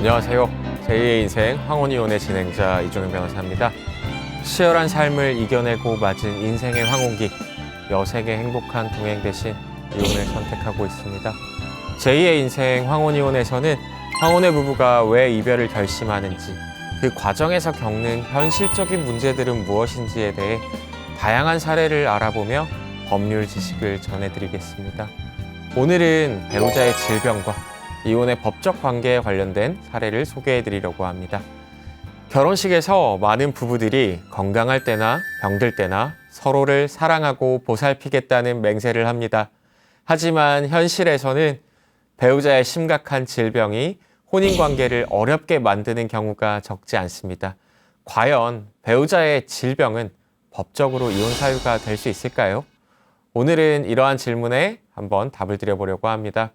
안녕하세요. 제2의 인생 황혼이혼의 진행자 이종현 변호사입니다. 치열한 삶을 이겨내고 맞은 인생의 황혼기, 여색의 행복한 동행 대신 이혼을 선택하고 있습니다. 제2의 인생 황혼이혼에서는 황혼의 부부가 왜 이별을 결심하는지, 그 과정에서 겪는 현실적인 문제들은 무엇인지에 대해 다양한 사례를 알아보며 법률 지식을 전해드리겠습니다. 오늘은 배우자의 질병과 이혼의 법적 관계에 관련된 사례를 소개해드리려고 합니다. 결혼식에서 많은 부부들이 건강할 때나 병들 때나 서로를 사랑하고 보살피겠다는 맹세를 합니다. 하지만 현실에서는 배우자의 심각한 질병이 혼인관계를 어렵게 만드는 경우가 적지 않습니다. 과연 배우자의 질병은 법적으로 이혼 사유가 될 수 있을까요? 오늘은 이러한 질문에 한번 답을 드려보려고 합니다.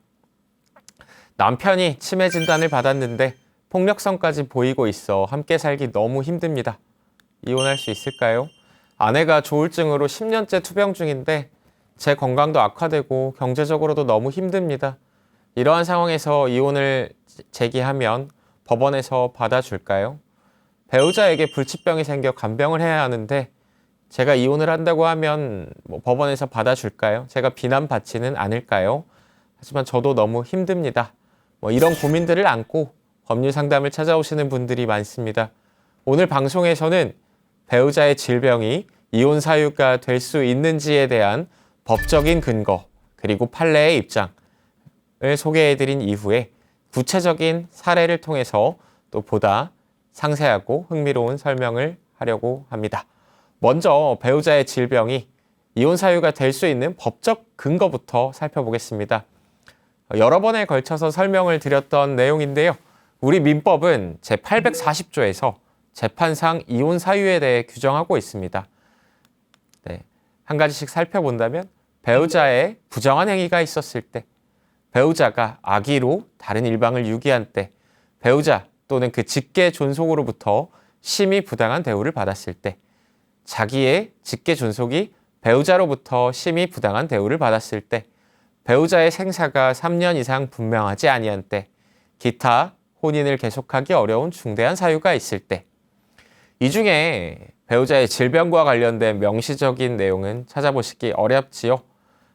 남편이 치매 진단을 받았는데 폭력성까지 보이고 있어 함께 살기 너무 힘듭니다. 이혼할 수 있을까요? 아내가 조울증으로 10년째 투병 중인데 제 건강도 악화되고 경제적으로도 너무 힘듭니다. 이러한 상황에서 이혼을 제기하면 법원에서 받아줄까요? 배우자에게 불치병이 생겨 간병을 해야 하는데 제가 이혼을 한다고 하면 법원에서 받아줄까요? 제가 비난받지는 않을까요? 하지만 저도 너무 힘듭니다. 이런 고민들을 안고 법률 상담을 찾아오시는 분들이 많습니다. 오늘 방송에서는 배우자의 질병이 이혼 사유가 될 수 있는지에 대한 법적인 근거, 그리고 판례의 입장을 소개해드린 이후에 구체적인 사례를 통해서 또 보다 상세하고 흥미로운 설명을 하려고 합니다. 먼저 배우자의 질병이 이혼 사유가 될 수 있는 법적 근거부터 살펴보겠습니다. 여러 번에 걸쳐서 설명을 드렸던 내용인데요. 우리 민법은 제840조에서 재판상 이혼 사유에 대해 규정하고 있습니다. 한 가지씩 살펴본다면 배우자의 부정한 행위가 있었을 때, 배우자가 악의로 다른 일방을 유기한 때, 배우자 또는 그 직계 존속으로부터 심히 부당한 대우를 받았을 때, 자기의 직계 존속이 배우자로부터 심히 부당한 대우를 받았을 때, 배우자의 생사가 3년 이상 분명하지 아니한 때, 기타 혼인을 계속하기 어려운 중대한 사유가 있을 때, 이 중에 배우자의 질병과 관련된 명시적인 내용은 찾아보시기 어렵지요.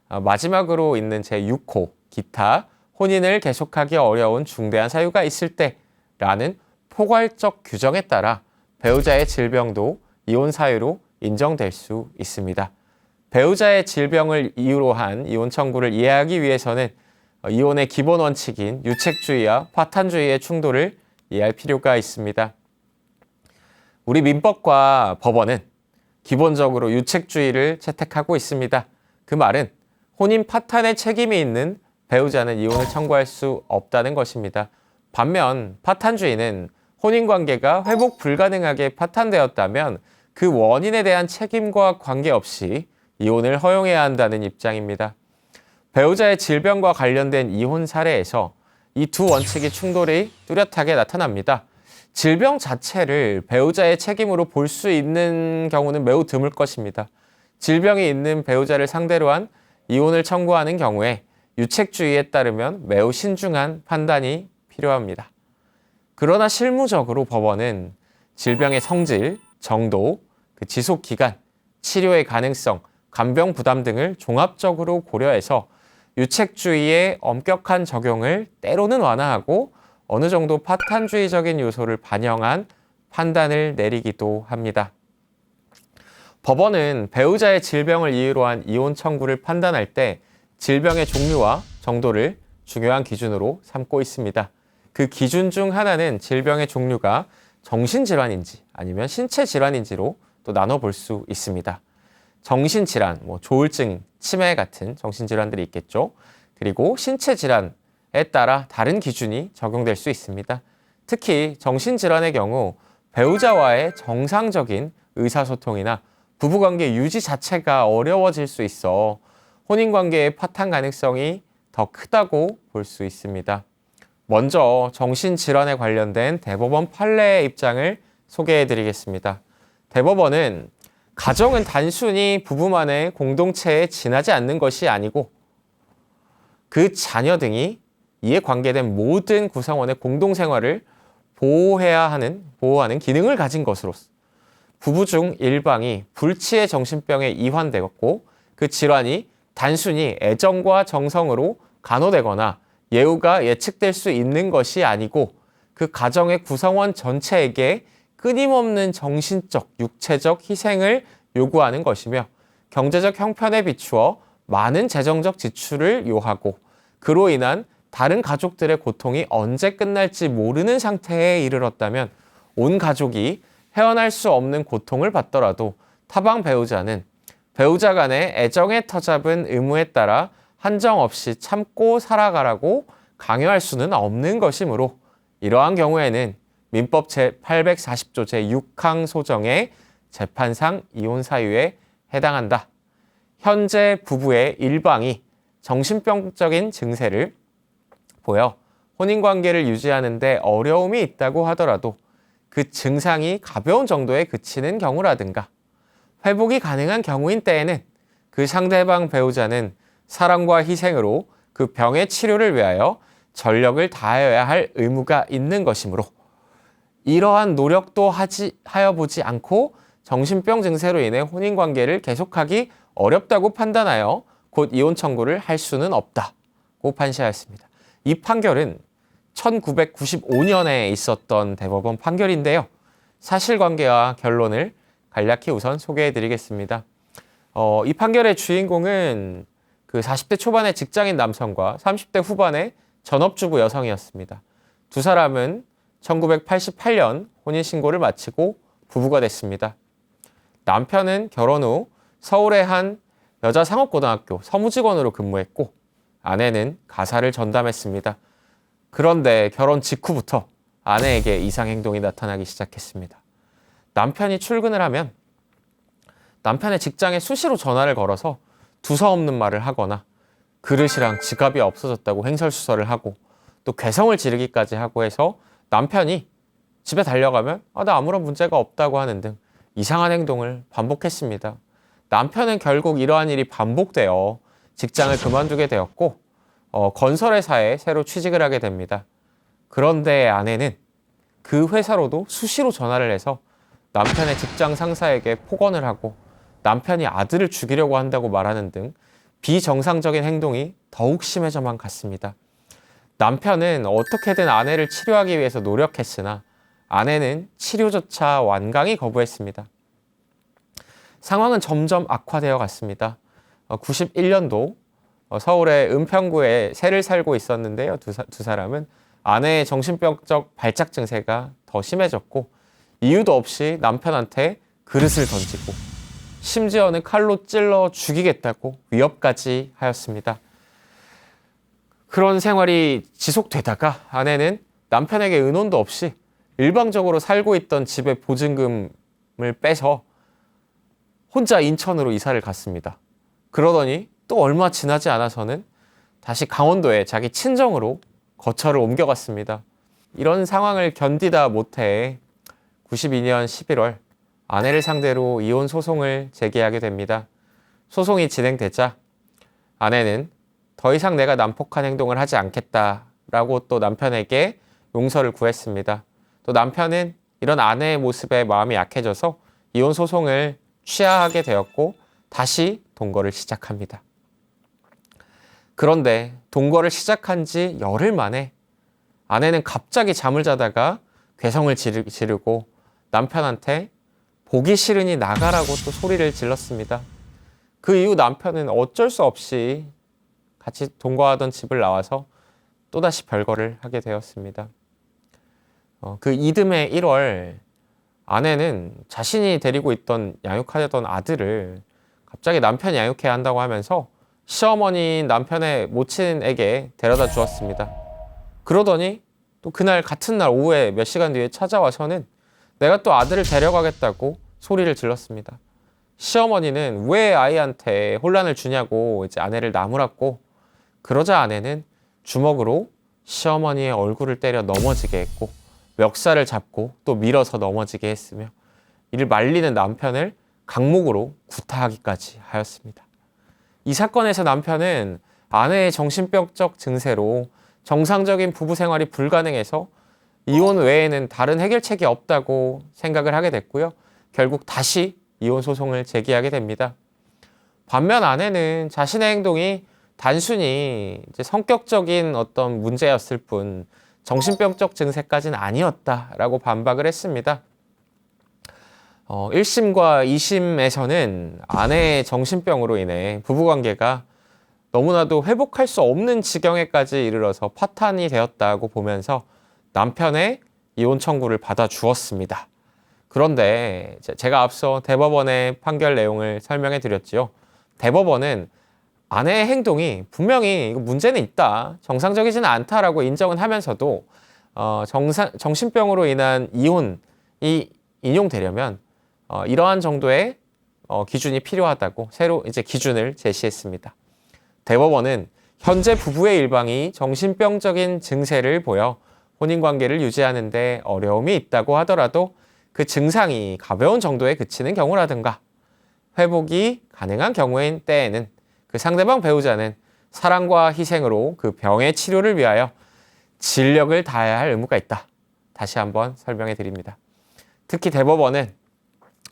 마지막으로 있는 제6호, 기타 혼인을 계속하기 어려운 중대한 사유가 있을 때라는 포괄적 규정에 따라 배우자의 질병도 이혼 사유로 인정될 수 있습니다. 배우자의 질병을 이유로 한 이혼 청구를 이해하기 위해서는 이혼의 기본 원칙인 유책주의와 파탄주의의 충돌을 이해할 필요가 있습니다. 우리 민법과 법원은 기본적으로 유책주의를 채택하고 있습니다. 그 말은 혼인 파탄의 책임이 있는 배우자는 이혼을 청구할 수 없다는 것입니다. 반면 파탄주의는 혼인관계가 회복 불가능하게 파탄되었다면 그 원인에 대한 책임과 관계없이 이혼을 허용해야 한다는 입장입니다. 배우자의 질병과 관련된 이혼 사례에서 이 두 원칙의 충돌이 뚜렷하게 나타납니다. 질병 자체를 배우자의 책임으로 볼 수 있는 경우는 매우 드물 것입니다. 질병이 있는 배우자를 상대로 한 이혼을 청구하는 경우에 유책주의에 따르면 매우 신중한 판단이 필요합니다. 그러나 실무적으로 법원은 질병의 성질, 정도, 그 지속 기간, 치료의 가능성, 간병 부담 등을 종합적으로 고려해서 유책주의의 엄격한 적용을 때로는 완화하고 어느 정도 파탄주의적인 요소를 반영한 판단을 내리기도 합니다. 법원은 배우자의 질병을 이유로 한 이혼 청구를 판단할 때 질병의 종류와 정도를 중요한 기준으로 삼고 있습니다. 그 기준 중 하나는 질병의 종류가 정신질환인지 아니면 신체질환인지로 또 나눠볼 수 있습니다. 정신질환, 조울증, 치매 같은 정신질환들이 있겠죠. 그리고 신체질환에 따라 다른 기준이 적용될 수 있습니다. 특히 정신질환의 경우 배우자와의 정상적인 의사소통이나 부부관계 유지 자체가 어려워질 수 있어 혼인관계의 파탄 가능성이 더 크다고 볼 수 있습니다. 먼저 정신질환에 관련된 대법원 판례의 입장을 소개해드리겠습니다. 대법원은 가정은 단순히 부부만의 공동체에 지나지 않는 것이 아니고 그 자녀 등이 이에 관계된 모든 구성원의 공동생활을 보호하는 기능을 가진 것으로서 부부 중 일방이 불치의 정신병에 이환되었고 그 질환이 단순히 애정과 정성으로 간호되거나 예후가 예측될 수 있는 것이 아니고 그 가정의 구성원 전체에게 끊임없는 정신적, 육체적 희생을 요구하는 것이며 경제적 형편에 비추어 많은 재정적 지출을 요하고 그로 인한 다른 가족들의 고통이 언제 끝날지 모르는 상태에 이르렀다면 온 가족이 헤어날 수 없는 고통을 받더라도 타방 배우자는 배우자 간의 애정의 터잡은 의무에 따라 한정없이 참고 살아가라고 강요할 수는 없는 것이므로 이러한 경우에는 민법 제840조 제6항 소정의 재판상 이혼 사유에 해당한다. 현재 부부의 일방이 정신병적인 증세를 보여 혼인관계를 유지하는 데 어려움이 있다고 하더라도 그 증상이 가벼운 정도에 그치는 경우라든가 회복이 가능한 경우인 때에는 그 상대방 배우자는 사랑과 희생으로 그 병의 치료를 위하여 전력을 다하여야 할 의무가 있는 것이므로 이러한 노력도 하여 보지 않고 정신병 증세로 인해 혼인관계를 계속하기 어렵다고 판단하여 곧 이혼 청구를 할 수는 없다고 판시하였습니다. 이 판결은 1995년에 있었던 대법원 판결인데요. 사실관계와 결론을 간략히 우선 소개해드리겠습니다. 이 판결의 주인공은 그 40대 초반의 직장인 남성과 30대 후반의 전업주부 여성이었습니다. 두 사람은 1988년 혼인신고를 마치고 부부가 됐습니다. 남편은 결혼 후 서울의 한 여자상업고등학교 서무직원으로 근무했고 아내는 가사를 전담했습니다. 그런데 결혼 직후부터 아내에게 이상행동이 나타나기 시작했습니다. 남편이 출근을 하면 남편의 직장에 수시로 전화를 걸어서 두서없는 말을 하거나 그릇이랑 지갑이 없어졌다고 횡설수설을 하고 또 괴성을 지르기까지 하고 해서 남편이 집에 달려가면 나 아무런 문제가 없다고 하는 등 이상한 행동을 반복했습니다. 남편은 결국 이러한 일이 반복되어 직장을 그만두게 되었고 건설회사에 새로 취직을 하게 됩니다. 그런데 아내는 그 회사로도 수시로 전화를 해서 남편의 직장 상사에게 폭언을 하고 남편이 아들을 죽이려고 한다고 말하는 등 비정상적인 행동이 더욱 심해져만 갔습니다. 남편은 어떻게든 아내를 치료하기 위해서 노력했으나 아내는 치료조차 완강히 거부했습니다. 상황은 점점 악화되어 갔습니다. 91년도 서울의 은평구에 새를 살고 있었는데요. 두 사람은 아내의 정신병적 발작 증세가 더 심해졌고 이유도 없이 남편한테 그릇을 던지고 심지어는 칼로 찔러 죽이겠다고 위협까지 하였습니다. 그런 생활이 지속되다가 아내는 남편에게 의논도 없이 일방적으로 살고 있던 집의 보증금을 빼서 혼자 인천으로 이사를 갔습니다. 그러더니 또 얼마 지나지 않아서는 다시 강원도에 자기 친정으로 거처를 옮겨갔습니다. 이런 상황을 견디다 못해 92년 11월 아내를 상대로 이혼 소송을 제기하게 됩니다. 소송이 진행되자 아내는 더 이상 내가 난폭한 행동을 하지 않겠다라고 또 남편에게 용서를 구했습니다. 또 남편은 이런 아내의 모습에 마음이 약해져서 이혼 소송을 취하하게 되었고 다시 동거를 시작합니다. 그런데 동거를 시작한 지 열흘 만에 아내는 갑자기 잠을 자다가 괴성을 지르고 남편한테 보기 싫으니 나가라고 또 소리를 질렀습니다. 그 이후 남편은 어쩔 수 없이 같이 동거하던 집을 나와서 또다시 별거를 하게 되었습니다. 그 이듬해 1월 아내는 자신이 데리고 있던 양육하려던 아들을 갑자기 남편이 양육해야 한다고 하면서 시어머니인 남편의 모친에게 데려다 주었습니다. 그러더니 또 그날 같은 날 오후에 몇 시간 뒤에 찾아와서는 내가 또 아들을 데려가겠다고 소리를 질렀습니다. 시어머니는 왜 아이한테 혼란을 주냐고 이제 아내를 나무랐고 그러자 아내는 주먹으로 시어머니의 얼굴을 때려 넘어지게 했고 멱살을 잡고 또 밀어서 넘어지게 했으며 이를 말리는 남편을 강목으로 구타하기까지 하였습니다. 이 사건에서 남편은 아내의 정신병적 증세로 정상적인 부부 생활이 불가능해서 이혼 외에는 다른 해결책이 없다고 생각을 하게 됐고요. 결국 다시 이혼 소송을 제기하게 됩니다. 반면 아내는 자신의 행동이 단순히 이제 성격적인 어떤 문제였을 뿐 정신병적 증세까지는 아니었다라고 반박을 했습니다. 1심과 2심에서는 아내의 정신병으로 인해 부부관계가 너무나도 회복할 수 없는 지경에까지 이르러서 파탄이 되었다고 보면서 남편의 이혼 청구를 받아주었습니다. 그런데 제가 앞서 대법원의 판결 내용을 설명해 드렸지요. 대법원은 아내의 행동이 분명히 문제는 있다, 정상적이지는 않다라고 인정은 하면서도 정신병으로 인한 이혼이 인용되려면 이러한 정도의 기준이 필요하다고 새로 이제 기준을 제시했습니다. 대법원은 현재 부부의 일방이 정신병적인 증세를 보여 혼인관계를 유지하는 데 어려움이 있다고 하더라도 그 증상이 가벼운 정도에 그치는 경우라든가 회복이 가능한 경우인 때에는 그 상대방 배우자는 사랑과 희생으로 그 병의 치료를 위하여 진력을 다해야 할 의무가 있다. 다시 한번 설명해 드립니다. 특히 대법원은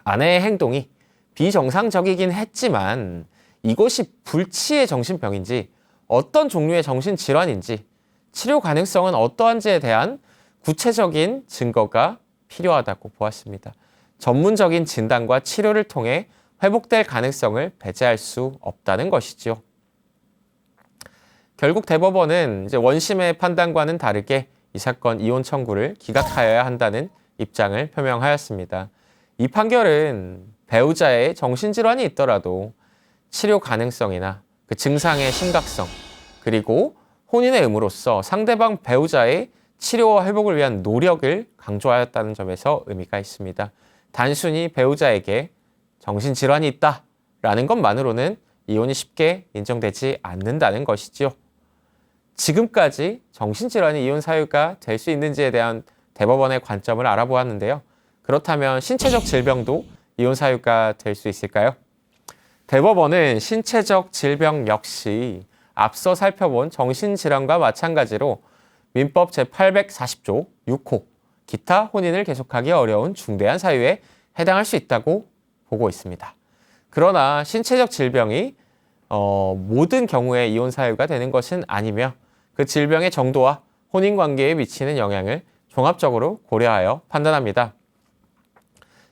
아내의 행동이 비정상적이긴 했지만 이것이 불치의 정신병인지 어떤 종류의 정신질환인지 치료 가능성은 어떠한지에 대한 구체적인 증거가 필요하다고 보았습니다. 전문적인 진단과 치료를 통해 회복될 가능성을 배제할 수 없다는 것이지요. 결국 대법원은 이제 원심의 판단과는 다르게 이 사건 이혼 청구를 기각하여야 한다는 입장을 표명하였습니다. 이 판결은 배우자의 정신질환이 있더라도 치료 가능성이나 그 증상의 심각성, 그리고 혼인의 의무로서 상대방 배우자의 치료와 회복을 위한 노력을 강조하였다는 점에서 의미가 있습니다. 단순히 배우자에게 정신질환이 있다라는 것만으로는 이혼이 쉽게 인정되지 않는다는 것이지요. 지금까지 정신질환이 이혼 사유가 될 수 있는지에 대한 대법원의 관점을 알아보았는데요. 그렇다면 신체적 질병도 이혼 사유가 될 수 있을까요? 대법원은 신체적 질병 역시 앞서 살펴본 정신질환과 마찬가지로 민법 제840조 6호 기타 혼인을 계속하기 어려운 중대한 사유에 해당할 수 있다고 보고 있습니다. 그러나 신체적 질병이 모든 경우에 이혼 사유가 되는 것은 아니며 그 질병의 정도와 혼인관계에 미치는 영향을 종합적으로 고려하여 판단합니다.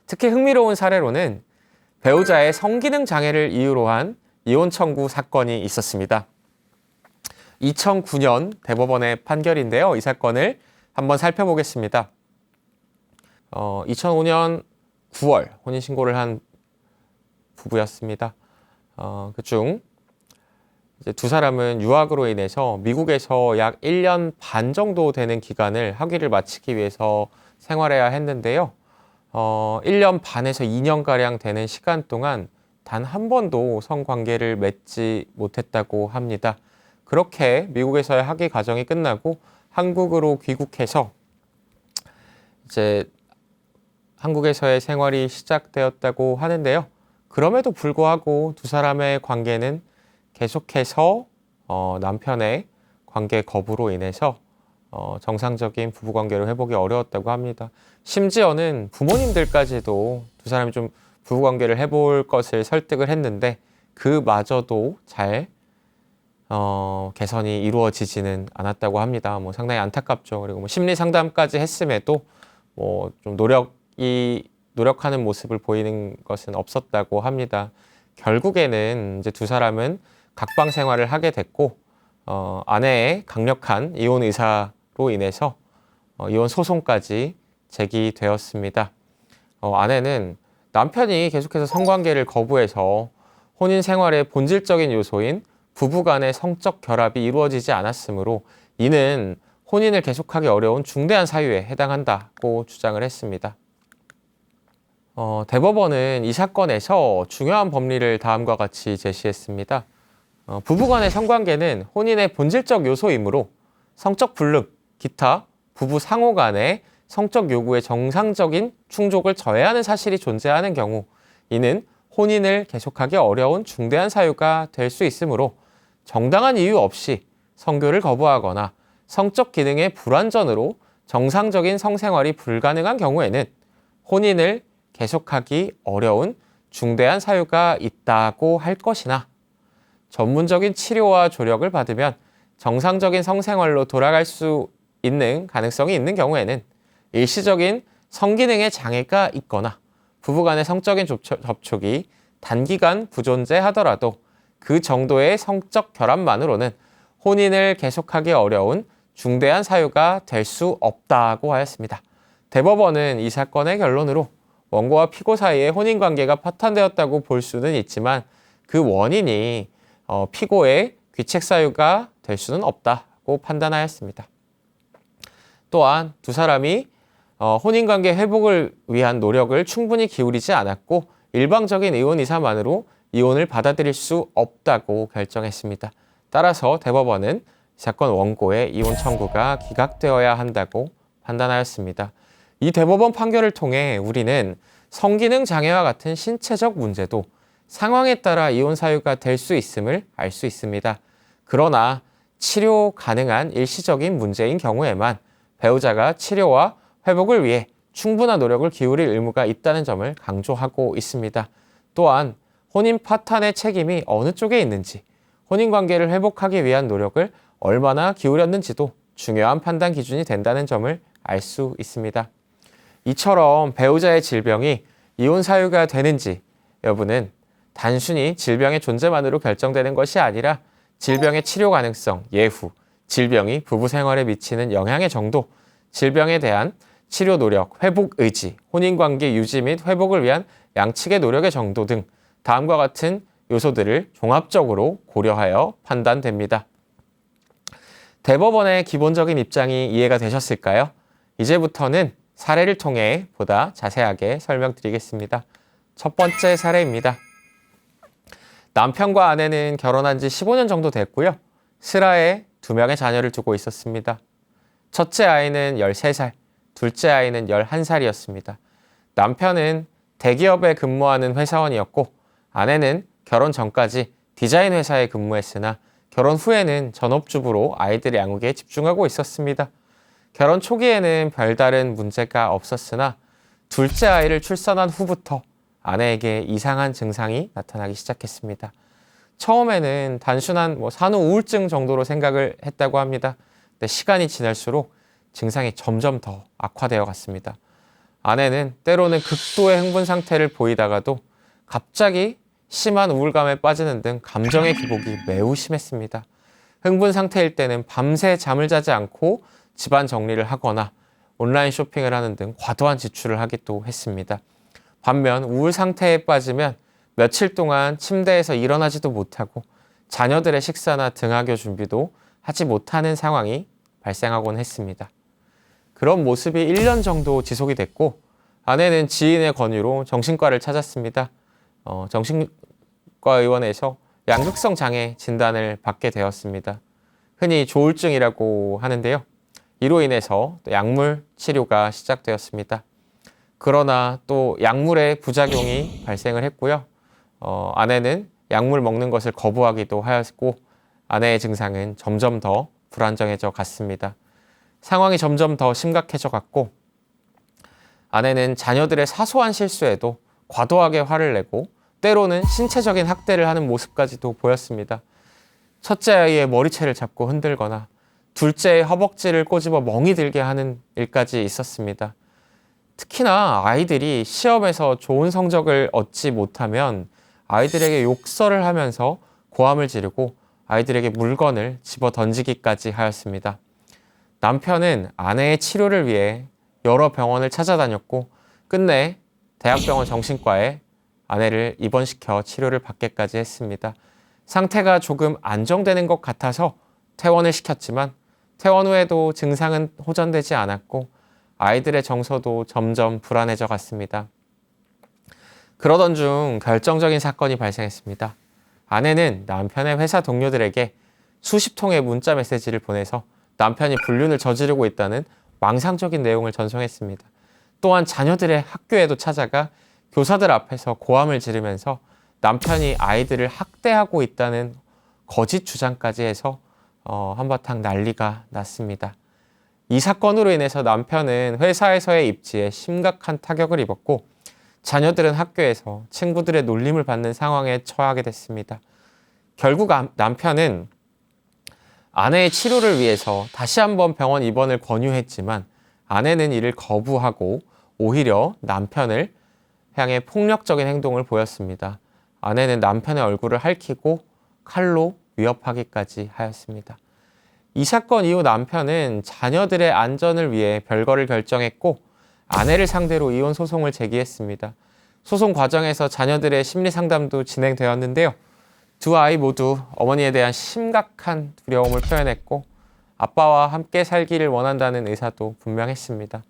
특히 흥미로운 사례로는 배우자의 성기능 장애를 이유로 한 이혼 청구 사건이 있었습니다. 2009년 대법원의 판결인데요. 이 사건을 한번 살펴보겠습니다. 2005년 9월 혼인신고를 한 부부였습니다. 그중 이제 두 사람은 유학으로 인해서 미국에서 약 1년 반 정도 되는 기간을 학위를 마치기 위해서 생활해야 했는데요. 1년 반에서 2년가량 되는 시간 동안 단 한 번도 성관계를 맺지 못했다고 합니다. 그렇게 미국에서의 학위 과정이 끝나고 한국으로 귀국해서 이제 한국에서의 생활이 시작되었다고 하는데요. 그럼에도 불구하고 두 사람의 관계는 계속해서 남편의 관계 거부로 인해서 정상적인 부부관계를 회복이 어려웠다고 합니다. 심지어는 부모님들까지도 두 사람이 좀 부부관계를 해볼 것을 설득을 했는데 그마저도 잘 개선이 이루어지지는 않았다고 합니다. 상당히 안타깝죠. 그리고 심리 상담까지 했음에도 좀 노력하는 모습을 보이는 것은 없었다고 합니다. 결국에는 이제 두 사람은 각방 생활을 하게 됐고 아내의 강력한 이혼 의사로 인해서 이혼 소송까지 제기되었습니다. 아내는 남편이 계속해서 성관계를 거부해서 혼인 생활의 본질적인 요소인 부부 간의 성적 결합이 이루어지지 않았으므로 이는 혼인을 계속하기 어려운 중대한 사유에 해당한다고 주장을 했습니다. 대법원은 이 사건에서 중요한 법리를 다음과 같이 제시했습니다. 부부 간의 성관계는 혼인의 본질적 요소이므로 성적 불능, 기타 부부 상호 간의 성적 요구의 정상적인 충족을 저해하는 사실이 존재하는 경우 이는 혼인을 계속하기 어려운 중대한 사유가 될 수 있으므로 정당한 이유 없이 성교를 거부하거나 성적 기능의 불완전으로 정상적인 성생활이 불가능한 경우에는 혼인을 계속하기 어려운 중대한 사유가 있다고 할 것이나 전문적인 치료와 조력을 받으면 정상적인 성생활로 돌아갈 수 있는 가능성이 있는 경우에는 일시적인 성기능에 장애가 있거나 부부간의 성적인 접촉이 단기간 부존재하더라도 그 정도의 성적 결합만으로는 혼인을 계속하기 어려운 중대한 사유가 될 수 없다고 하였습니다. 대법원은 이 사건의 결론으로 원고와 피고 사이의 혼인관계가 파탄되었다고 볼 수는 있지만 그 원인이 피고의 귀책 사유가 될 수는 없다고 판단하였습니다. 또한 두 사람이 혼인관계 회복을 위한 노력을 충분히 기울이지 않았고 일방적인 이혼 이사만으로 이혼을 받아들일 수 없다고 결정했습니다. 따라서 대법원은 이 사건 원고의 이혼 청구가 기각되어야 한다고 판단하였습니다. 이 대법원 판결을 통해 우리는 성기능 장애와 같은 신체적 문제도 상황에 따라 이혼 사유가 될 수 있음을 알 수 있습니다. 그러나 치료 가능한 일시적인 문제인 경우에만 배우자가 치료와 회복을 위해 충분한 노력을 기울일 의무가 있다는 점을 강조하고 있습니다. 또한 혼인 파탄의 책임이 어느 쪽에 있는지, 혼인관계를 회복하기 위한 노력을 얼마나 기울였는지도 중요한 판단 기준이 된다는 점을 알 수 있습니다. 이처럼 배우자의 질병이 이혼 사유가 되는지 여부는 단순히 질병의 존재만으로 결정되는 것이 아니라 질병의 치료 가능성, 예후, 질병이 부부 생활에 미치는 영향의 정도, 질병에 대한 치료 노력, 회복 의지, 혼인관계 유지 및 회복을 위한 양측의 노력의 정도 등 다음과 같은 요소들을 종합적으로 고려하여 판단됩니다. 대법원의 기본적인 입장이 이해가 되셨을까요? 이제부터는 사례를 통해 보다 자세하게 설명드리겠습니다. 첫 번째 사례입니다. 남편과 아내는 결혼한 지 15년 정도 됐고요. 슬하에 2명의 자녀를 두고 있었습니다. 첫째 아이는 13살, 둘째 아이는 11살이었습니다. 남편은 대기업에 근무하는 회사원이었고 아내는 결혼 전까지 디자인 회사에 근무했으나 결혼 후에는 전업주부로 아이들 양육에 집중하고 있었습니다. 결혼 초기에는 별다른 문제가 없었으나 둘째 아이를 출산한 후부터 아내에게 이상한 증상이 나타나기 시작했습니다. 처음에는 단순한 산후 우울증 정도로 생각을 했다고 합니다. 근데 시간이 지날수록 증상이 점점 더 악화되어 갔습니다. 아내는 때로는 극도의 흥분 상태를 보이다가도 갑자기 심한 우울감에 빠지는 등 감정의 기복이 매우 심했습니다. 흥분 상태일 때는 밤새 잠을 자지 않고 집안 정리를 하거나 온라인 쇼핑을 하는 등 과도한 지출을 하기도 했습니다. 반면 우울 상태에 빠지면 며칠 동안 침대에서 일어나지도 못하고 자녀들의 식사나 등하교 준비도 하지 못하는 상황이 발생하곤 했습니다. 그런 모습이 1년 정도 지속이 됐고 아내는 지인의 권유로 정신과를 찾았습니다. 정신과 의원에서 양극성 장애 진단을 받게 되었습니다. 흔히 조울증이라고 하는데요. 이로 인해서 약물 치료가 시작되었습니다. 그러나 또 약물의 부작용이 발생을 했고요. 아내는 약물 먹는 것을 거부하기도 하였고 아내의 증상은 점점 더 불안정해져 갔습니다. 상황이 점점 더 심각해져 갔고 아내는 자녀들의 사소한 실수에도 과도하게 화를 내고 때로는 신체적인 학대를 하는 모습까지도 보였습니다. 첫째 아이의 머리채를 잡고 흔들거나 둘째의 허벅지를 꼬집어 멍이 들게 하는 일까지 있었습니다. 특히나 아이들이 시험에서 좋은 성적을 얻지 못하면 아이들에게 욕설을 하면서 고함을 지르고 아이들에게 물건을 집어 던지기까지 하였습니다. 남편은 아내의 치료를 위해 여러 병원을 찾아다녔고 끝내 대학병원 정신과에 아내를 입원시켜 치료를 받게까지 했습니다. 상태가 조금 안정되는 것 같아서 퇴원을 시켰지만 퇴원 후에도 증상은 호전되지 않았고 아이들의 정서도 점점 불안해져 갔습니다. 그러던 중 결정적인 사건이 발생했습니다. 아내는 남편의 회사 동료들에게 수십 통의 문자 메시지를 보내서 남편이 불륜을 저지르고 있다는 망상적인 내용을 전송했습니다. 또한 자녀들의 학교에도 찾아가 교사들 앞에서 고함을 지르면서 남편이 아이들을 학대하고 있다는 거짓 주장까지 해서 한바탕 난리가 났습니다. 이 사건으로 인해서 남편은 회사에서의 입지에 심각한 타격을 입었고 자녀들은 학교에서 친구들의 놀림을 받는 상황에 처하게 됐습니다. 결국 남편은 아내의 치료를 위해서 다시 한번 병원 입원을 권유했지만 아내는 이를 거부하고 오히려 남편을 향해 폭력적인 행동을 보였습니다. 아내는 남편의 얼굴을 핥히고 칼로 위협하기까지 하였습니다. 이 사건 이후 남편은 자녀들의 안전을 위해 별거를 결정했고 아내를 상대로 이혼 소송을 제기했습니다. 소송 과정에서 자녀들의 심리 상담도 진행되었는데요. 두 아이 모두 어머니에 대한 심각한 두려움을 표현했고 아빠와 함께 살기를 원한다는 의사도 분명했습니다.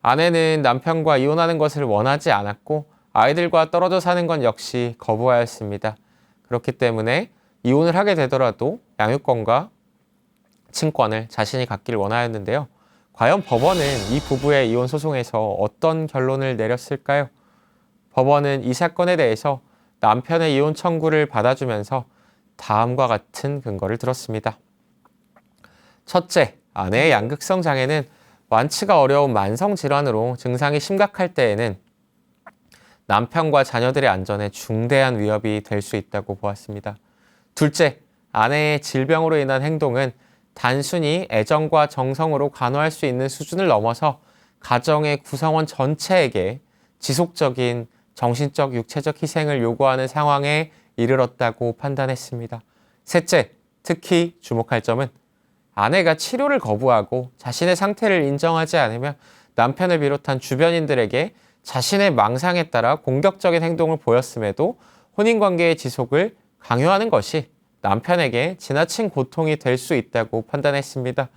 아내는 남편과 이혼하는 것을 원하지 않았고 아이들과 떨어져 사는 건 역시 거부하였습니다. 그렇기 때문에 이혼을 하게 되더라도 양육권과 친권을 자신이 갖기를 원하였는데요. 과연 법원은 이 부부의 이혼 소송에서 어떤 결론을 내렸을까요? 법원은 이 사건에 대해서 남편의 이혼 청구를 받아주면서 다음과 같은 근거를 들었습니다. 첫째, 아내의 양극성 장애는 완치가 어려운 만성 질환으로 증상이 심각할 때에는 남편과 자녀들의 안전에 중대한 위협이 될 수 있다고 보았습니다. 둘째, 아내의 질병으로 인한 행동은 단순히 애정과 정성으로 간호할 수 있는 수준을 넘어서 가정의 구성원 전체에게 지속적인 정신적, 육체적 희생을 요구하는 상황에 이르렀다고 판단했습니다. 셋째, 특히 주목할 점은 아내가 치료를 거부하고 자신의 상태를 인정하지 않으며 남편을 비롯한 주변인들에게 자신의 망상에 따라 공격적인 행동을 보였음에도 혼인관계의 지속을 강요하는 것이 남편에게 지나친 고통이 될 수 있다고 판단했습니다.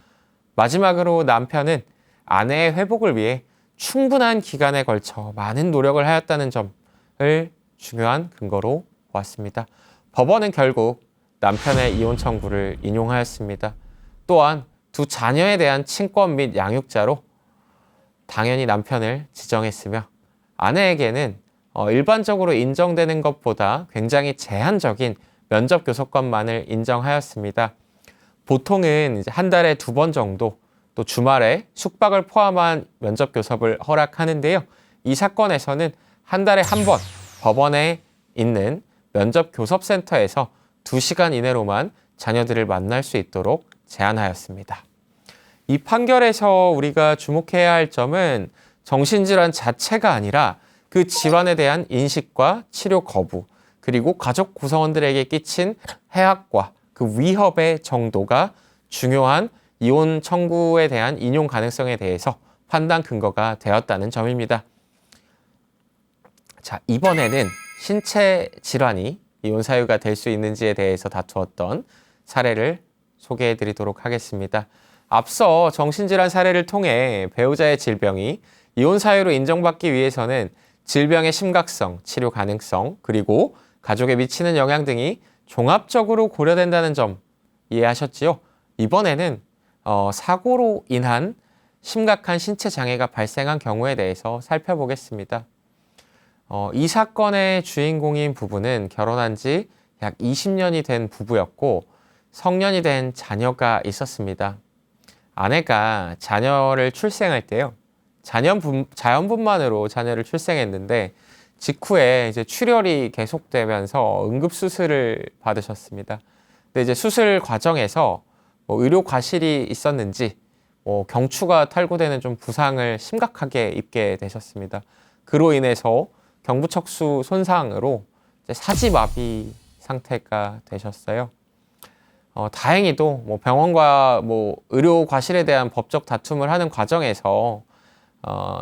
마지막으로 남편은 아내의 회복을 위해 충분한 기간에 걸쳐 많은 노력을 하였다는 점을 중요한 근거로 보았습니다. 법원은 결국 남편의 이혼 청구를 인용하였습니다. 또한 두 자녀에 대한 친권 및 양육자로 당연히 남편을 지정했으며 아내에게는 일반적으로 인정되는 것보다 굉장히 제한적인 면접 교섭권만을 인정하였습니다. 보통은 이제 한 달에 2번 정도 또 주말에 숙박을 포함한 면접 교섭을 허락하는데요. 이 사건에서는 한 달에 1번 법원에 있는 면접 교섭센터에서 2시간 이내로만 자녀들을 만날 수 있도록 제한하였습니다. 이 판결에서 우리가 주목해야 할 점은 정신질환 자체가 아니라 그 질환에 대한 인식과 치료 거부, 그리고 가족 구성원들에게 끼친 해악과 그 위협의 정도가 중요한 이혼 청구에 대한 인용 가능성에 대해서 판단 근거가 되었다는 점입니다. 자, 이번에는 신체 질환이 이혼 사유가 될 수 있는지에 대해서 다투었던 사례를 소개해 드리도록 하겠습니다. 앞서 정신질환 사례를 통해 배우자의 질병이 이혼 사유로 인정받기 위해서는 질병의 심각성, 치료 가능성, 그리고 가족에 미치는 영향 등이 종합적으로 고려된다는 점 이해하셨지요? 이번에는 사고로 인한 심각한 신체 장애가 발생한 경우에 대해서 살펴보겠습니다. 이 사건의 주인공인 부부는 결혼한 지 약 20년이 된 부부였고 성년이 된 자녀가 있었습니다. 아내가 자녀를 출생할 때요. 자연분만으로 자녀를 출생했는데 직후에 이제 출혈이 계속되면서 응급수술을 받으셨습니다. 근데 이제 수술 과정에서 의료 과실이 있었는지 경추가 탈구되는 좀 부상을 심각하게 입게 되셨습니다. 그로 인해서 경부척수 손상으로 이제 사지마비 상태가 되셨어요. 다행히도 병원과 의료 과실에 대한 법적 다툼을 하는 과정에서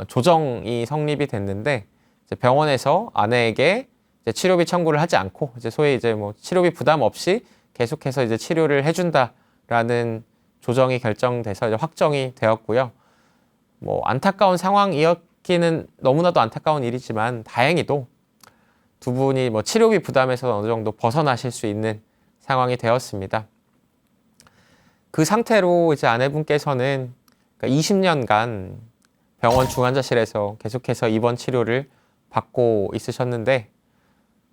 조정이 성립이 됐는데 이제 병원에서 아내에게 이제 치료비 청구를 하지 않고 이제 소위 이제 치료비 부담 없이 계속해서 이제 치료를 해준다라는 조정이 결정돼서 이제 확정이 되었고요. 안타까운 상황이었기는 너무나도 안타까운 일이지만 다행히도 두 분이 치료비 부담에서 어느 정도 벗어나실 수 있는 상황이 되었습니다. 그 상태로 이제 아내분께서는 20년간 병원 중환자실에서 계속해서 입원 치료를 받고 있으셨는데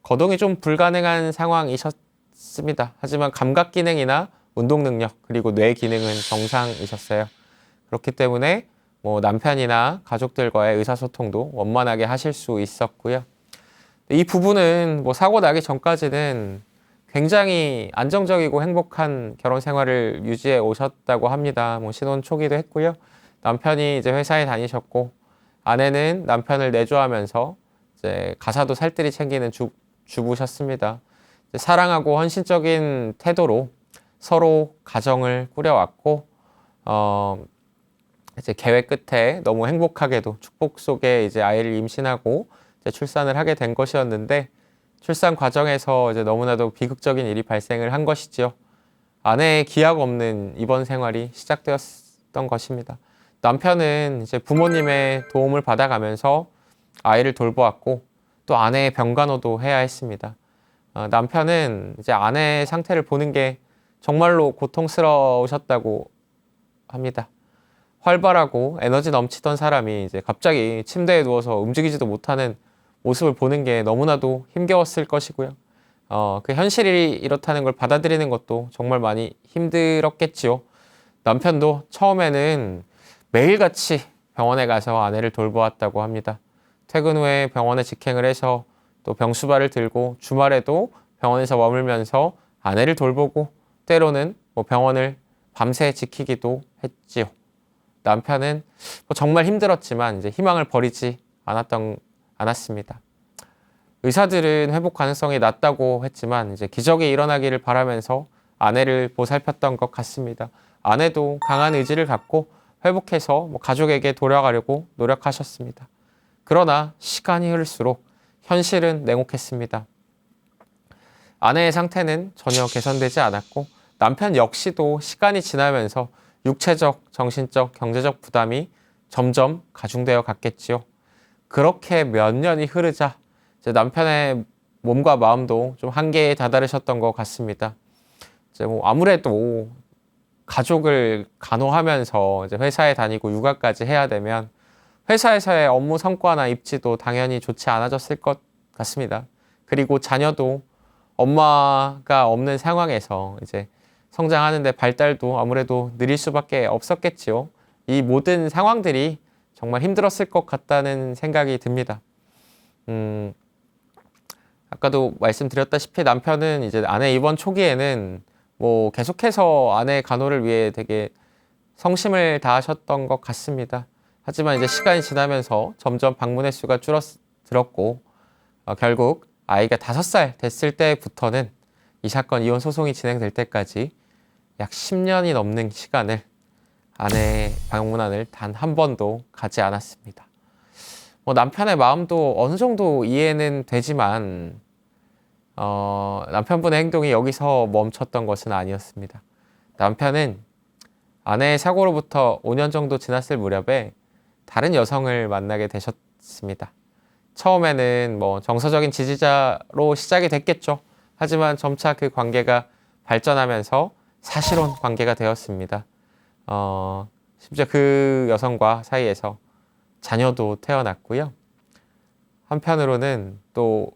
거동이 좀 불가능한 상황이셨습니다. 하지만 감각 기능이나 운동 능력 그리고 뇌 기능은 정상이셨어요. 그렇기 때문에 뭐 남편이나 가족들과의 의사소통도 원만하게 하실 수 있었고요. 이 부부는 뭐 사고 나기 전까지는 굉장히 안정적이고 행복한 결혼 생활을 유지해 오셨다고 합니다. 뭐 신혼 초기도 했고요. 남편이 이제 회사에 다니셨고, 아내는 남편을 내조하면서 이제 가사도 살뜰히 챙기는 주부셨습니다. 사랑하고 헌신적인 태도로 서로 가정을 꾸려왔고, 이제 계획 끝에 너무 행복하게도 축복 속에 이제 아이를 임신하고 이제 출산을 하게 된 것이었는데, 출산 과정에서 이제 너무나도 비극적인 일이 발생을 한 것이지요. 아내의 기약 없는 입원 생활이 시작되었던 것입니다. 남편은 이제 부모님의 도움을 받아가면서 아이를 돌보았고, 또 아내의 병간호도 해야 했습니다. 남편은 이제 아내의 상태를 보는 게 정말로 고통스러우셨다고 합니다. 활발하고 에너지 넘치던 사람이 이제 갑자기 침대에 누워서 움직이지도 못하는 모습을 보는 게 너무나도 힘겨웠을 것이고요. 그 현실이 이렇다는 걸 받아들이는 것도 정말 많이 힘들었겠지요. 남편도 처음에는 매일같이 병원에 가서 아내를 돌보았다고 합니다. 퇴근 후에 병원에 직행을 해서 또 병수발을 들고 주말에도 병원에서 머물면서 아내를 돌보고, 때로는 뭐 병원을 밤새 지키기도 했지요. 남편은 뭐 정말 힘들었지만 이제 희망을 버리지 않았습니다. 의사들은 회복 가능성이 낮다고 했지만 이제 기적이 일어나기를 바라면서 아내를 보살폈던 것 같습니다. 아내도 강한 의지를 갖고 회복해서 뭐 가족에게 돌아가려고 노력하셨습니다. 그러나 시간이 흐를수록 현실은 냉혹했습니다. 아내의 상태는 전혀 개선되지 않았고, 남편 역시도 시간이 지나면서 육체적, 정신적, 경제적 부담이 점점 가중되어 갔겠지요. 그렇게 몇 년이 흐르자 이제 남편의 몸과 마음도 좀 한계에 다다르셨던 것 같습니다. 이제 뭐 아무래도 가족을 간호하면서 이제 회사에 다니고 육아까지 해야 되면 회사에서의 업무 성과나 입지도 당연히 좋지 않아졌을 것 같습니다. 그리고 자녀도 엄마가 없는 상황에서 이제 성장하는데 발달도 아무래도 느릴 수밖에 없었겠지요. 이 모든 상황들이 정말 힘들었을 것 같다는 생각이 듭니다. 아까도 말씀드렸다시피 남편은 이제 아내 입원 초기에는 뭐 계속해서 아내의 간호를 위해 되게 성심을 다하셨던 것 같습니다. 하지만 이제 시간이 지나면서 점점 방문 횟수가 줄어들었고, 결국 아이가 5살 됐을 때부터는 이 사건 이혼 소송이 진행될 때까지 약 10년이 넘는 시간을 아내의 방문안을 단 한 번도 가지 않았습니다. 뭐 남편의 마음도 어느 정도 이해는 되지만 남편분의 행동이 여기서 멈췄던 것은 아니었습니다. 남편은 아내의 사고로부터 5년 정도 지났을 무렵에 다른 여성을 만나게 되셨습니다. 처음에는 뭐 정서적인 지지자로 시작이 됐겠죠. 하지만 점차 그 관계가 발전하면서 사실혼 관계가 되었습니다. 심지어 그 여성과 사이에서 자녀도 태어났고요. 한편으로는 또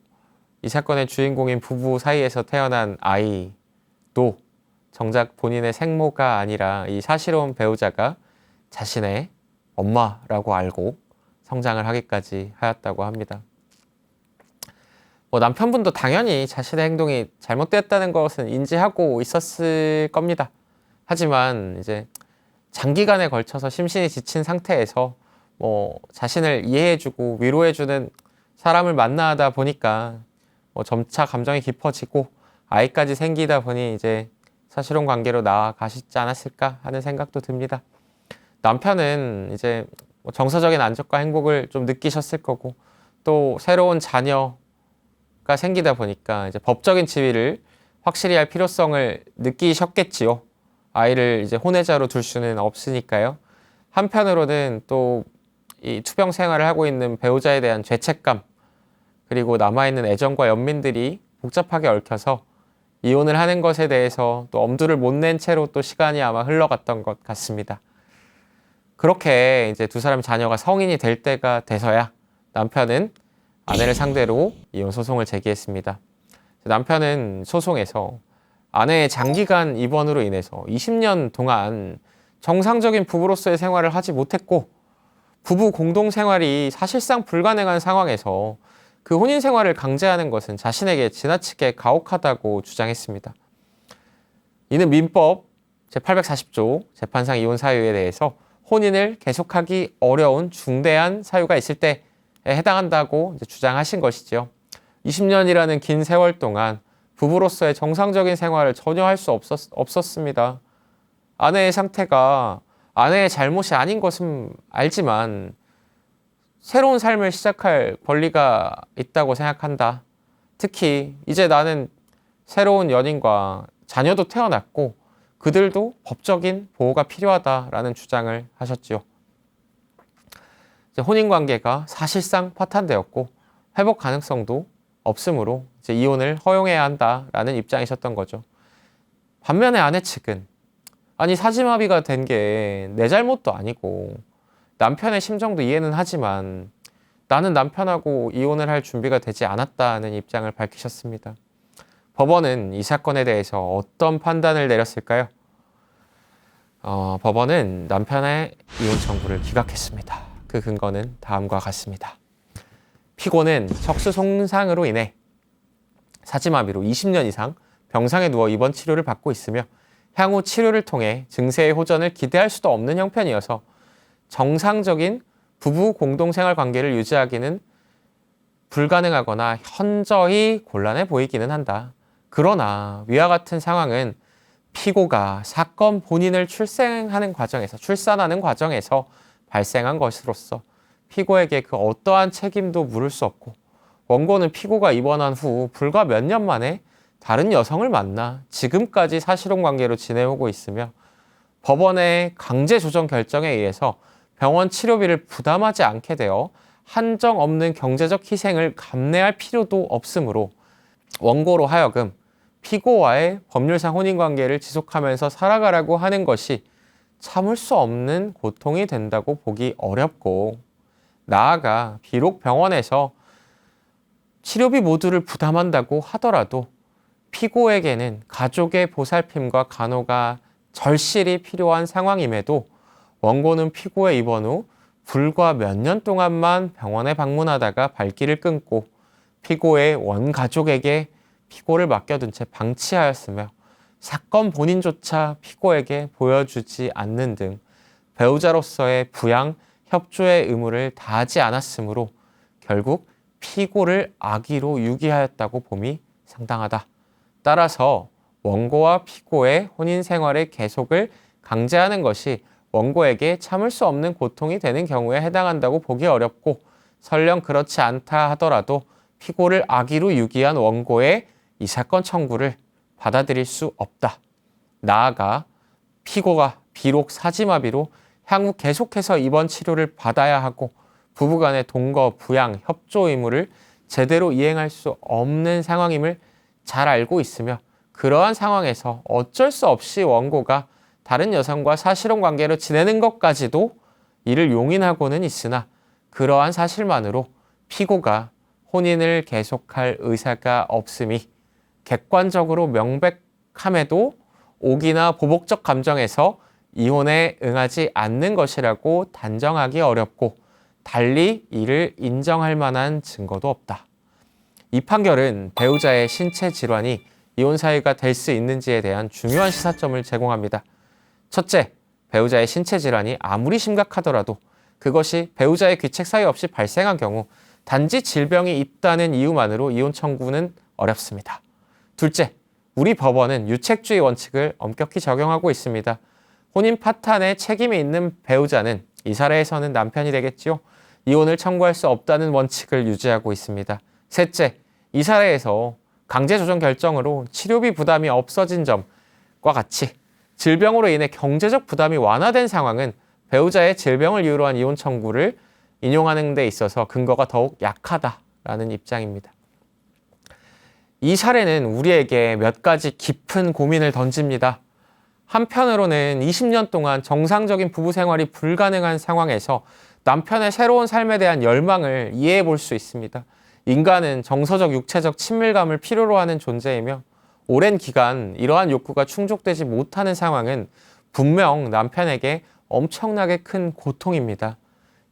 이 사건의 주인공인 부부 사이에서 태어난 아이도 정작 본인의 생모가 아니라 이 사실혼 배우자가 자신의 엄마라고 알고 성장을 하기까지 하였다고 합니다. 뭐 남편분도 당연히 자신의 행동이 잘못되었다는 것은 인지하고 있었을 겁니다. 하지만 이제 장기간에 걸쳐서 심신이 지친 상태에서 뭐 자신을 이해해주고 위로해주는 사람을 만나다 보니까 뭐 점차 감정이 깊어지고 아이까지 생기다 보니 이제 사실혼 관계로 나아가시지 않았을까 하는 생각도 듭니다. 남편은 이제 뭐 정서적인 안정과 행복을 좀 느끼셨을 거고, 또 새로운 자녀가 생기다 보니까 이제 법적인 지위를 확실히 할 필요성을 느끼셨겠지요. 아이를 이제 혼외자로 둘 수는 없으니까요. 한편으로는 또 이 투병 생활을 하고 있는 배우자에 대한 죄책감, 그리고 남아있는 애정과 연민들이 복잡하게 얽혀서 이혼을 하는 것에 대해서 또 엄두를 못 낸 채로 또 시간이 아마 흘러갔던 것 같습니다. 그렇게 이제 두 사람 자녀가 성인이 될 때가 돼서야 남편은 아내를 상대로 이혼 소송을 제기했습니다. 남편은 소송에서 아내의 장기간 입원으로 인해서 20년 동안 정상적인 부부로서의 생활을 하지 못했고 부부 공동 생활이 사실상 불가능한 상황에서 그 혼인 생활을 강제하는 것은 자신에게 지나치게 가혹하다고 주장했습니다. 이는 민법 제840조 재판상 이혼 사유에 대해서 혼인을 계속하기 어려운 중대한 사유가 있을 때에 해당한다고 주장하신 것이죠. 20년이라는 긴 세월 동안 부부로서의 정상적인 생활을 전혀 할 수 없었습니다. 아내의 상태가 아내의 잘못이 아닌 것은 알지만 새로운 삶을 시작할 권리가 있다고 생각한다. 특히 이제 나는 새로운 연인과 자녀도 태어났고 그들도 법적인 보호가 필요하다라는 주장을 하셨지요. 이제 혼인관계가 사실상 파탄되었고 회복 가능성도 없으므로 이제 이혼을 허용해야 한다라는 입장이셨던 거죠. 반면에 아내 측은 아니 사지마비가 된 게 내 잘못도 아니고 남편의 심정도 이해는 하지만 나는 남편하고 이혼을 할 준비가 되지 않았다는 입장을 밝히셨습니다. 법원은 이 사건에 대해서 어떤 판단을 내렸을까요? 법원은 남편의 이혼 청구를 기각했습니다. 그 근거는 다음과 같습니다. 피고는 척수 손상으로 인해 사지마비로 20년 이상 병상에 누워 입원 치료를 받고 있으며 향후 치료를 통해 증세의 호전을 기대할 수도 없는 형편이어서 정상적인 부부 공동생활 관계를 유지하기는 불가능하거나 현저히 곤란해 보이기는 한다. 그러나 위와 같은 상황은 피고가 사건 본인을 출산하는 과정에서 발생한 것으로서 피고에게 그 어떠한 책임도 물을 수 없고 원고는 피고가 입원한 후 불과 몇 년 만에 다른 여성을 만나 지금까지 사실혼 관계로 지내오고 있으며 법원의 강제 조정 결정에 의해서 병원 치료비를 부담하지 않게 되어 한정 없는 경제적 희생을 감내할 필요도 없으므로 원고로 하여금 피고와의 법률상 혼인관계를 지속하면서 살아가라고 하는 것이 참을 수 없는 고통이 된다고 보기 어렵고 나아가 비록 병원에서 치료비 모두를 부담한다고 하더라도 피고에게는 가족의 보살핌과 간호가 절실히 필요한 상황임에도 원고는 피고의 입원 후 불과 몇 년 동안만 병원에 방문하다가 발길을 끊고 피고의 원가족에게 피고를 맡겨둔 채 방치하였으며 사건 본인조차 피고에게 보여주지 않는 등 배우자로서의 부양, 협조의 의무를 다하지 않았으므로 결국 피고를 악의로 유기하였다고 봄이 상당하다. 따라서 원고와 피고의 혼인 생활의 계속을 강제하는 것이 원고에게 참을 수 없는 고통이 되는 경우에 해당한다고 보기 어렵고 설령 그렇지 않다 하더라도 피고를 악의로 유기한 원고의 이 사건 청구를 받아들일 수 없다. 나아가 피고가 비록 사지마비로 향후 계속해서 입원 치료를 받아야 하고 부부간의 동거, 부양, 협조 의무를 제대로 이행할 수 없는 상황임을 잘 알고 있으며 그러한 상황에서 어쩔 수 없이 원고가 다른 여성과 사실혼 관계로 지내는 것까지도 이를 용인하고는 있으나 그러한 사실만으로 피고가 혼인을 계속할 의사가 없음이 객관적으로 명백함에도 오기나 보복적 감정에서 이혼에 응하지 않는 것이라고 단정하기 어렵고 달리 이를 인정할 만한 증거도 없다. 이 판결은 배우자의 신체 질환이 이혼 사유가 될 수 있는지에 대한 중요한 시사점을 제공합니다. 첫째, 배우자의 신체 질환이 아무리 심각하더라도 그것이 배우자의 귀책 사유 없이 발생한 경우 단지 질병이 있다는 이유만으로 이혼 청구는 어렵습니다. 둘째, 우리 법원은 유책주의 원칙을 엄격히 적용하고 있습니다. 혼인 파탄에 책임이 있는 배우자는 이 사례에서는 남편이 되겠지요. 이혼을 청구할 수 없다는 원칙을 유지하고 있습니다. 셋째, 이 사례에서 강제조정 결정으로 치료비 부담이 없어진 점과 같이 질병으로 인해 경제적 부담이 완화된 상황은 배우자의 질병을 이유로 한 이혼 청구를 인용하는 데 있어서 근거가 더욱 약하다라는 입장입니다. 이 사례는 우리에게 몇 가지 깊은 고민을 던집니다. 한편으로는 20년 동안 정상적인 부부 생활이 불가능한 상황에서 남편의 새로운 삶에 대한 열망을 이해해 볼 수 있습니다. 인간은 정서적, 육체적 친밀감을 필요로 하는 존재이며 오랜 기간 이러한 욕구가 충족되지 못하는 상황은 분명 남편에게 엄청나게 큰 고통입니다.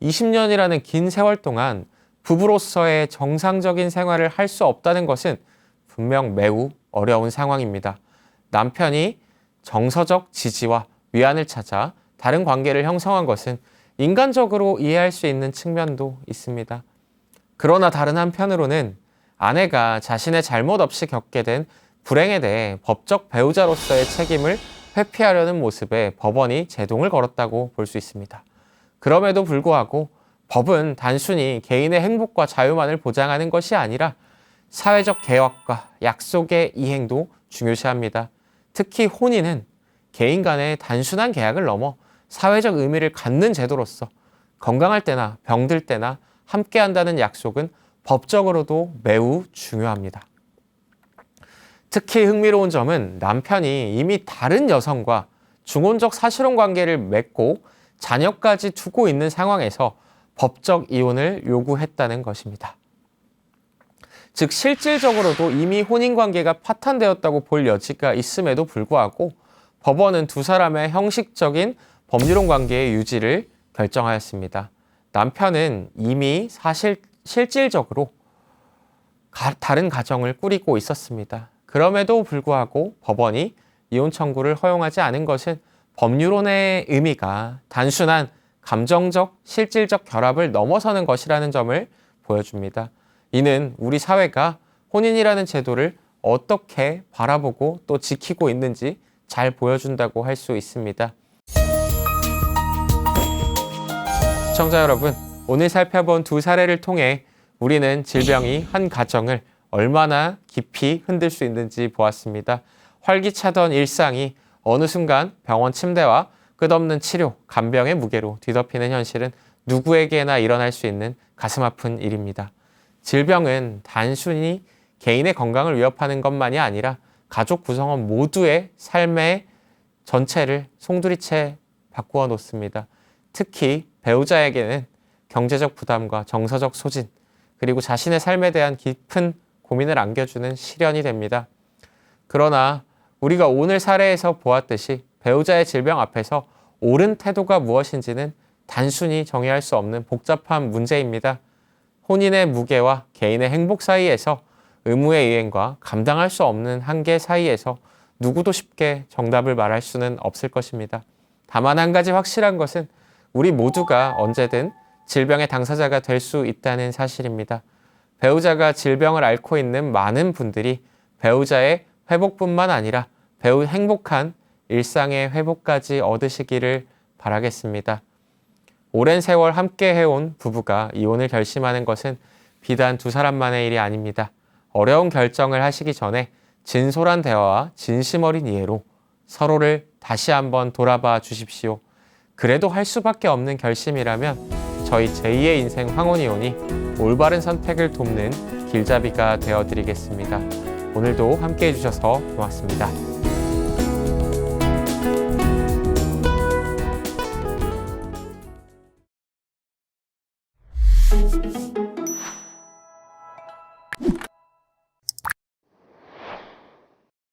20년이라는 긴 세월 동안 부부로서의 정상적인 생활을 할 수 없다는 것은 분명 매우 어려운 상황입니다. 남편이 정서적 지지와 위안을 찾아 다른 관계를 형성한 것은 인간적으로 이해할 수 있는 측면도 있습니다. 그러나 다른 한편으로는 아내가 자신의 잘못 없이 겪게 된 불행에 대해 법적 배우자로서의 책임을 회피하려는 모습에 법원이 제동을 걸었다고 볼 수 있습니다. 그럼에도 불구하고 법은 단순히 개인의 행복과 자유만을 보장하는 것이 아니라 사회적 개혁과 약속의 이행도 중요시합니다. 특히 혼인은 개인 간의 단순한 계약을 넘어 사회적 의미를 갖는 제도로서 건강할 때나 병들 때나 함께한다는 약속은 법적으로도 매우 중요합니다. 특히 흥미로운 점은 남편이 이미 다른 여성과 중혼적 사실혼 관계를 맺고 자녀까지 두고 있는 상황에서 법적 이혼을 요구했다는 것입니다. 즉 실질적으로도 이미 혼인관계가 파탄되었다고 볼 여지가 있음에도 불구하고 법원은 두 사람의 형식적인 법률혼 관계의 유지를 결정하였습니다. 남편은 이미 실질적으로 다른 가정을 꾸리고 있었습니다. 그럼에도 불구하고 법원이 이혼 청구를 허용하지 않은 것은 법률혼의 의미가 단순한 감정적, 실질적 결합을 넘어서는 것이라는 점을 보여줍니다. 이는 우리 사회가 혼인이라는 제도를 어떻게 바라보고 또 지키고 있는지 잘 보여준다고 할 수 있습니다. 시청자 여러분, 오늘 살펴본 두 사례를 통해 우리는 질병이 한 가정을 얼마나 깊이 흔들 수 있는지 보았습니다. 활기차던 일상이 어느 순간 병원 침대와 끝없는 치료, 간병의 무게로 뒤덮이는 현실은 누구에게나 일어날 수 있는 가슴 아픈 일입니다. 질병은 단순히 개인의 건강을 위협하는 것만이 아니라 가족 구성원 모두의 삶의 전체를 송두리째 바꾸어 놓습니다. 특히 배우자에게는 경제적 부담과 정서적 소진, 그리고 자신의 삶에 대한 깊은 고민을 안겨주는 시련이 됩니다. 그러나 우리가 오늘 사례에서 보았듯이 배우자의 질병 앞에서 옳은 태도가 무엇인지는 단순히 정의할 수 없는 복잡한 문제입니다. 혼인의 무게와 개인의 행복 사이에서 의무의 이행과 감당할 수 없는 한계 사이에서 누구도 쉽게 정답을 말할 수는 없을 것입니다. 다만 한 가지 확실한 것은 우리 모두가 언제든 질병의 당사자가 될 수 있다는 사실입니다. 배우자가 질병을 앓고 있는 많은 분들이 배우자의 회복뿐만 아니라 행복한 일상의 회복까지 얻으시기를 바라겠습니다. 오랜 세월 함께 해온 부부가 이혼을 결심하는 것은 비단 두 사람만의 일이 아닙니다. 어려운 결정을 하시기 전에 진솔한 대화와 진심 어린 이해로 서로를 다시 한번 돌아봐 주십시오. 그래도 할 수밖에 없는 결심이라면 저희 제2의 인생 황혼이혼이 올바른 선택을 돕는 길잡이가 되어드리겠습니다. 오늘도 함께 해주셔서 고맙습니다.